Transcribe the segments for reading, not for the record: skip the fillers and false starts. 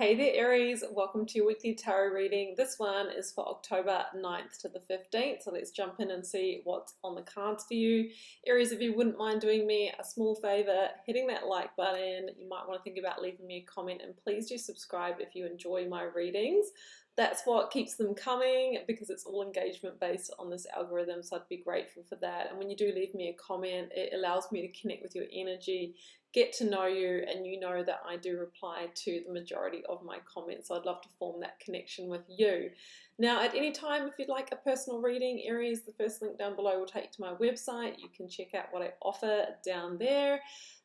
Hey there Aries, welcome to your weekly tarot reading. This one is for October 9th to the 15th, so let's jump in and see what's on the cards for you. Aries, if you wouldn't mind doing me a small favor, hitting that like button, you might want to think about leaving me a comment, and please do subscribe if you enjoy my readings. That's what keeps them coming because it's all engagement based on this algorithm, so I'd be grateful for that. And when you do leave me a comment, it allows me to connect with your energy, get to know you, and you know that I do reply to the majority of my comments. So I'd love to form that connection with you. Now, at any time, if you'd like a personal reading, Aries, the first link down below will take you to my website. You can check out what I offer down there.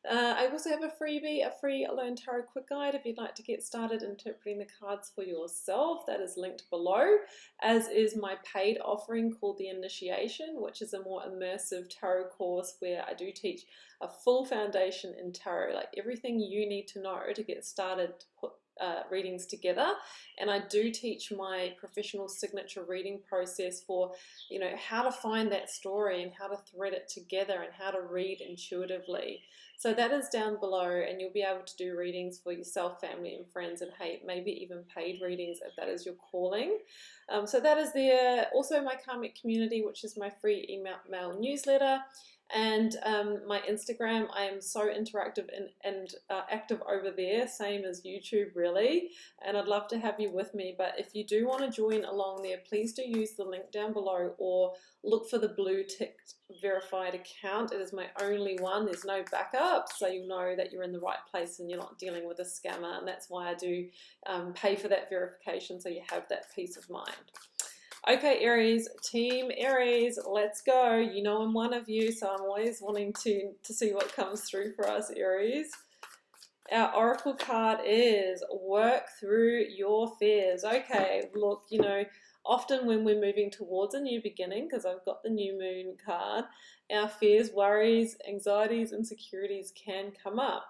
I also have a freebie, a free Learn Tarot Quick Guide if you'd like to get started interpreting the cards for yourself. That is linked below, as is my paid offering called The Initiation, which is a more immersive tarot course where I do teach a full foundation in tarot, like everything you need to know to get started to put readings together. And I do teach my professional signature reading process for, how to find that story and how to thread it together and how to read intuitively. So that is down below, and you'll be able to do readings for yourself, family and friends, and hey, maybe even paid readings if that is your calling. So that is there. Also my Karmic Community, which is my free email newsletter. And my Instagram, I am so interactive and active over there, same as YouTube really, and I'd love to have you with me. But if you do want to join along there, please do use the link down below or look for the blue ticked verified account. It is my only one. There's no backup, so you'll know that you're in the right place and you're not dealing with a scammer, and that's why I do pay for that verification, so you have that peace of mind. Okay, Aries, Team Aries, let's go. You know I'm one of you, so I'm always wanting to see what comes through for us, Aries. Our oracle card is work through your fears. Okay, look, often when we're moving towards a new beginning, because I've got the new moon card, our fears, worries, anxieties, insecurities can come up.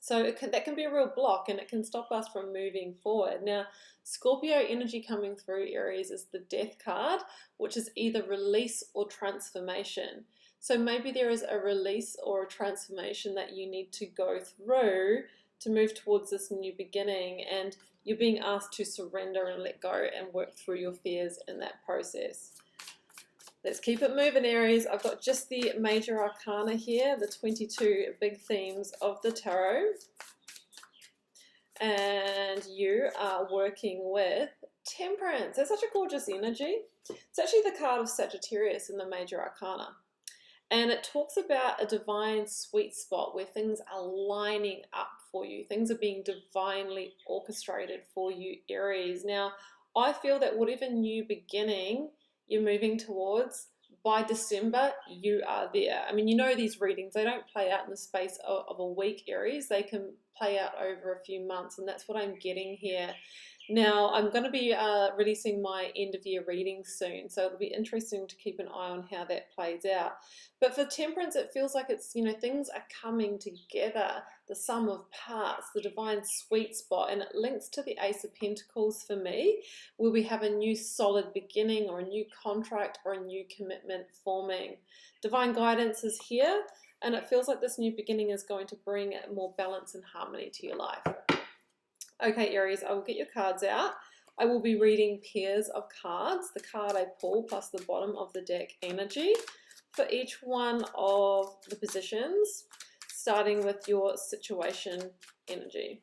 So that can be a real block, and it can stop us from moving forward. Now, Scorpio energy coming through, Aries, is the Death card, which is either release or transformation. So maybe there is a release or a transformation that you need to go through to move towards this new beginning, and you're being asked to surrender and let go and work through your fears in that process. Let's keep it moving, Aries. I've got just the major arcana here, the 22 big themes of the tarot. And you are working with Temperance. That's such a gorgeous energy. It's actually the card of Sagittarius in the major arcana. And it talks about a divine sweet spot where things are lining up for you. Things are being divinely orchestrated for you, Aries. Now, I feel that whatever new beginning you're moving towards, by December, you are there. I mean, these readings, they don't play out in the space of a week, Aries. They can play out over a few months, and that's what I'm getting here. Now, I'm going to be releasing my end of year reading soon, so it'll be interesting to keep an eye on how that plays out. But for Temperance, it feels like it's, things are coming together, the sum of parts, the divine sweet spot, and it links to the Ace of Pentacles for me, where we have a new solid beginning or a new contract or a new commitment forming. Divine guidance is here, and it feels like this new beginning is going to bring more balance and harmony to your life. Okay, Aries, I will get your cards out. I will be reading pairs of cards, the card I pull plus the bottom of the deck energy for each one of the positions, starting with your situation energy.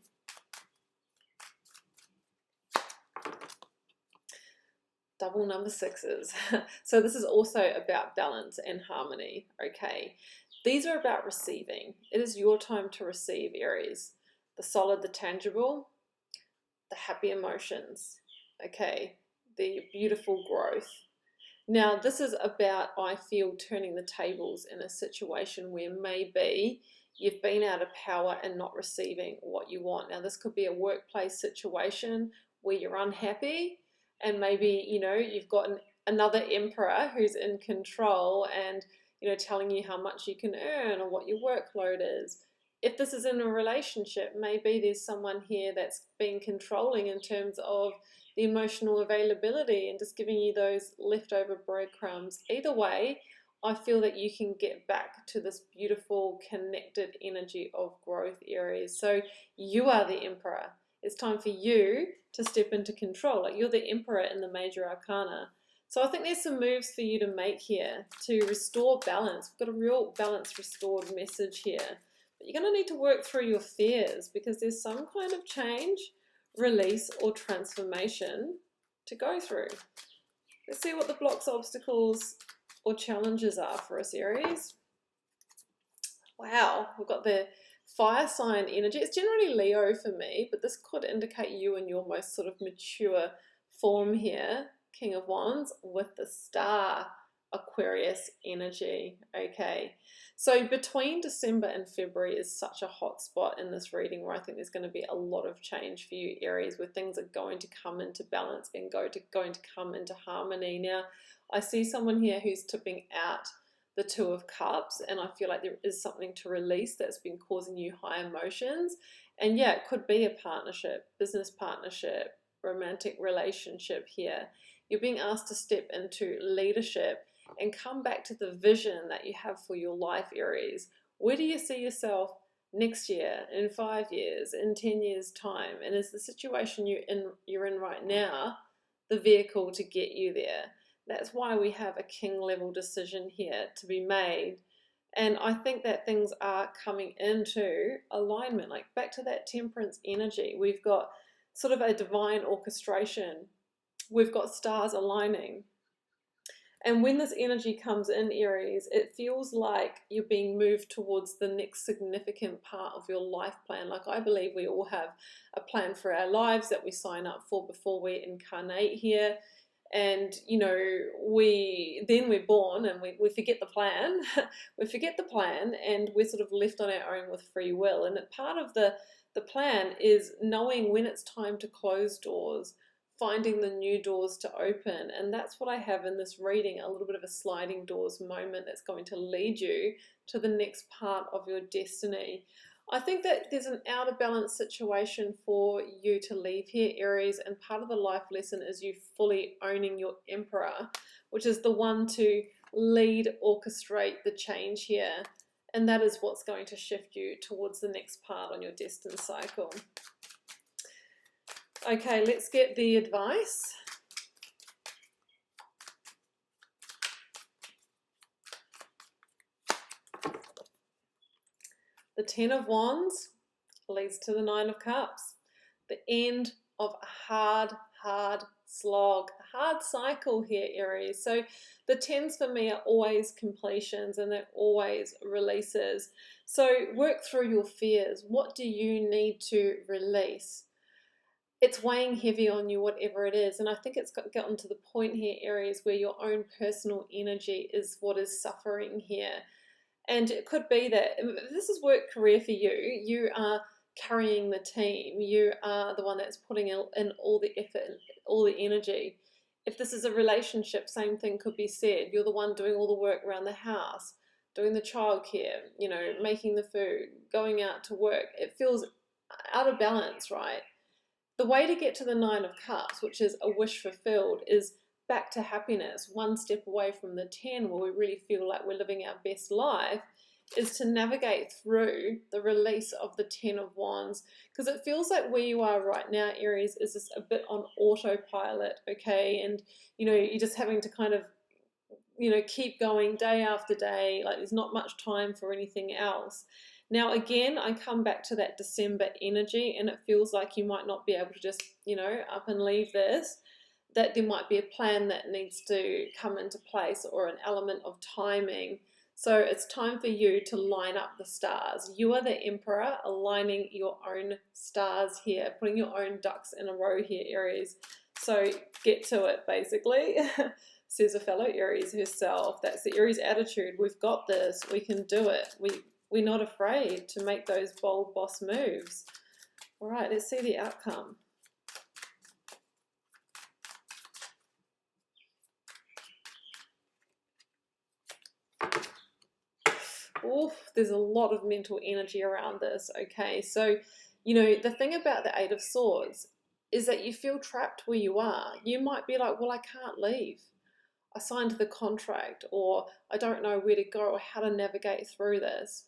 Double number sixes. So this is also about balance and harmony, okay? These are about receiving. It is your time to receive, Aries. The solid, the tangible, the happy emotions, okay, the beautiful growth. Now, this is about, I feel, turning the tables in a situation where maybe you've been out of power and not receiving what you want. Now, this could be a workplace situation where you're unhappy, and maybe, you've got another emperor who's in control and, telling you how much you can earn or what your workload is. If this is in a relationship, maybe there's someone here that's being controlling in terms of the emotional availability and just giving you those leftover breadcrumbs. Either way, I feel that you can get back to this beautiful connected energy of growth, Aries. So you are the emperor. It's time for you to step into control. Like, you're the emperor in the major arcana. So I think there's some moves for you to make here to restore balance. We've got a real balance restored message here. But you're going to need to work through your fears because there's some kind of change, release, or transformation to go through. Let's see what the blocks, obstacles, or challenges are for us, Aries. Wow, we've got the fire sign energy. It's generally Leo for me, but this could indicate you in your most sort of mature form here. King of Wands with the star, Aquarius energy. Okay, so between December and February is such a hot spot in this reading where I think there's going to be a lot of change for you, Aries, where things are going to come into balance and going to come into harmony. Now, I see someone here who's tipping out the Two of Cups, and I feel like there is something to release that's been causing you high emotions. And yeah, it could be a partnership, business partnership, romantic relationship here. You're being asked to step into leadership and come back to the vision that you have for your life, Aries. Where do you see yourself next year, in 5 years, in 10 years' time? And is the situation you're in right now the vehicle to get you there? That's why we have a king level decision here to be made. And I think that things are coming into alignment, like back to that temperance energy. We've got sort of a divine orchestration. We've got stars aligning. And when this energy comes in, Aries, it feels like you're being moved towards the next significant part of your life plan. Like, I believe we all have a plan for our lives that we sign up for before we incarnate here. And, you know, we're born and we forget the plan. We forget the plan and we're sort of left on our own with free will. And part of the plan is knowing when it's time to close doors, finding the new doors to open. And that's what I have in this reading, a little bit of a sliding doors moment that's going to lead you to the next part of your destiny. I think that there's an out of balance situation for you to leave here, Aries, and part of the life lesson is you fully owning your emperor, which is the one to lead, orchestrate the change here. And that is what's going to shift you towards the next part on your destined cycle. Okay, let's get the advice. The Ten of Wands leads to the Nine of Cups. The end of a hard slog, a hard cycle here, Aries. So the tens for me are always completions and they're always releases. So work through your fears. What do you need to release? It's weighing heavy on you, whatever it is. And I think it's gotten to the point here, Aries, where your own personal energy is what is suffering here. And it could be that if this is work career for you, you are carrying the team. You are the one that's putting in all the effort, all the energy. If this is a relationship, same thing could be said. You're the one doing all the work around the house, doing the childcare, you know, making the food, going out to work. It feels out of balance, right? The way to get to the Nine of Cups, which is a wish fulfilled, is back to happiness, one step away from the 10, where we really feel like we're living our best life, is to navigate through the release of the Ten of Wands, because it feels like where you are right now, Aries, is just a bit on autopilot, okay? And, you know, you're just having to kind of, you know, keep going day after day, like there's not much time for anything else. Now, again, I come back to that December energy, and it feels like you might not be able to just, you know, up and leave this, that there might be a plan that needs to come into place or an element of timing. So it's time for you to line up the stars. You are the emperor, aligning your own stars here, putting your own ducks in a row here, Aries. So get to it, basically, says a fellow Aries herself. That's the Aries attitude. We've got this. We can do it. We're not afraid to make those bold boss moves. All right, let's see the outcome. Oof, there's a lot of mental energy around this. Okay, so, you know, the thing about the Eight of Swords is that you feel trapped where you are. You might be like, well, I can't leave. I signed the contract, or I don't know where to go or how to navigate through this.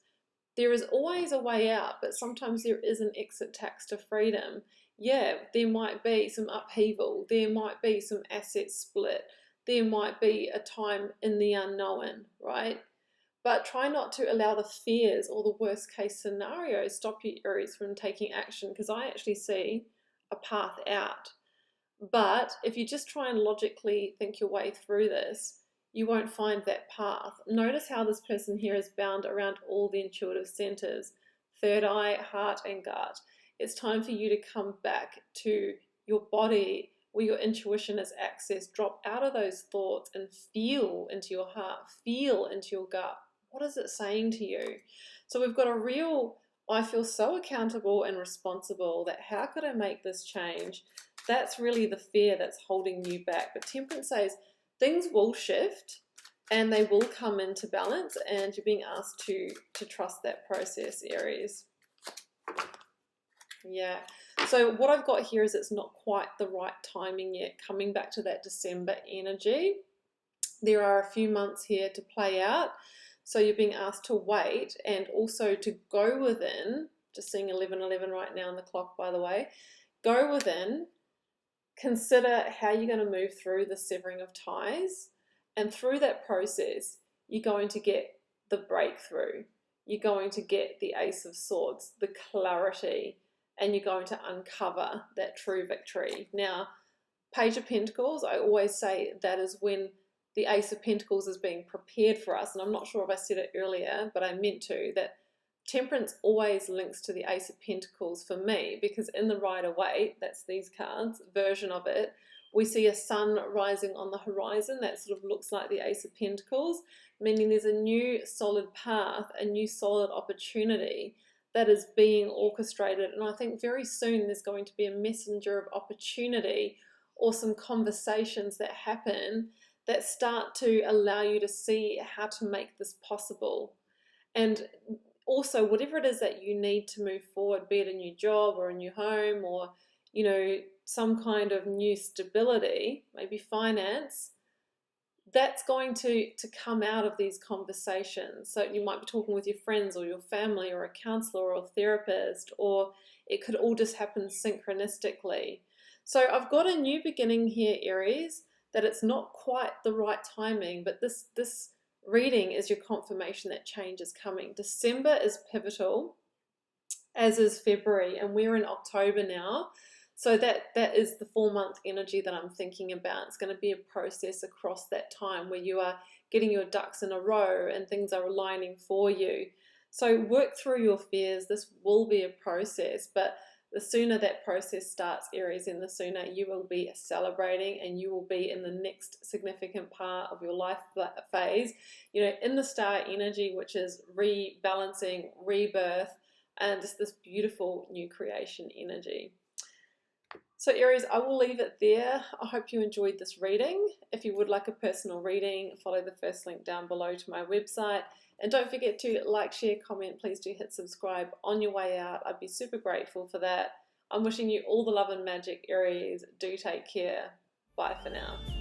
There is always a way out, but sometimes there is an exit tax to freedom. yeah, there might be some upheaval, there might be some asset split, there might be a time in the unknown, right? But try not to allow the fears or the worst case scenarios stop you, Aries, from taking action, because I actually see a path out. But if you just try and logically think your way through this, you won't find that path. Notice how this person here is bound around all the intuitive centers, third eye, heart, and gut. It's time for you to come back to your body where your intuition is accessed. Drop out of those thoughts and feel into your heart, feel into your gut. What is it saying to you? So we've got a real, I feel so accountable and responsible that how could I make this change? That's really the fear that's holding you back. But Temperance says things will shift and they will come into balance, and you're being asked to trust that process, Aries. Yeah. So what I've got here is it's not quite the right timing yet. Coming back to that December energy, there are a few months here to play out. So you're being asked to wait and also to go within, just seeing 11:11 right now on the clock, by the way, go within, consider how you're going to move through the severing of ties. And through that process, you're going to get the breakthrough. You're going to get the Ace of Swords, the clarity, and you're going to uncover that true victory. Now, Page of Pentacles, I always say that is when the Ace of Pentacles is being prepared for us. And I'm not sure if I said it earlier, but I meant to, that Temperance always links to the Ace of Pentacles for me, because in the Rider-Waite, that's these cards, version of it, we see a sun rising on the horizon that sort of looks like the Ace of Pentacles, meaning there's a new solid path, a new solid opportunity that is being orchestrated. And I think very soon there's going to be a messenger of opportunity or some conversations that happen that start to allow you to see how to make this possible. And also, whatever it is that you need to move forward, be it a new job or a new home or, you know, some kind of new stability, maybe finance, that's going to come out of these conversations. So you might be talking with your friends or your family or a counselor or a therapist, or it could all just happen synchronistically. So I've got a new beginning here, Aries, that it's not quite the right timing, but this reading is your confirmation that change is coming. December is pivotal, as is February, and we're in October now. So that is the 4-month energy that I'm thinking about. It's going to be a process across that time where you are getting your ducks in a row and things are aligning for you. So work through your fears. This will be a process, but the sooner that process starts, Aries, and the sooner you will be celebrating and you will be in the next significant part of your life phase, you know, in the star energy, which is rebalancing, rebirth, and just this beautiful new creation energy. So Aries, I will leave it there. I hope you enjoyed this reading. If you would like a personal reading, follow the first link down below to my website. And don't forget to like, share, comment. Please do hit subscribe on your way out. I'd be super grateful for that. I'm wishing you all the love and magic, Aries. Do take care. Bye for now.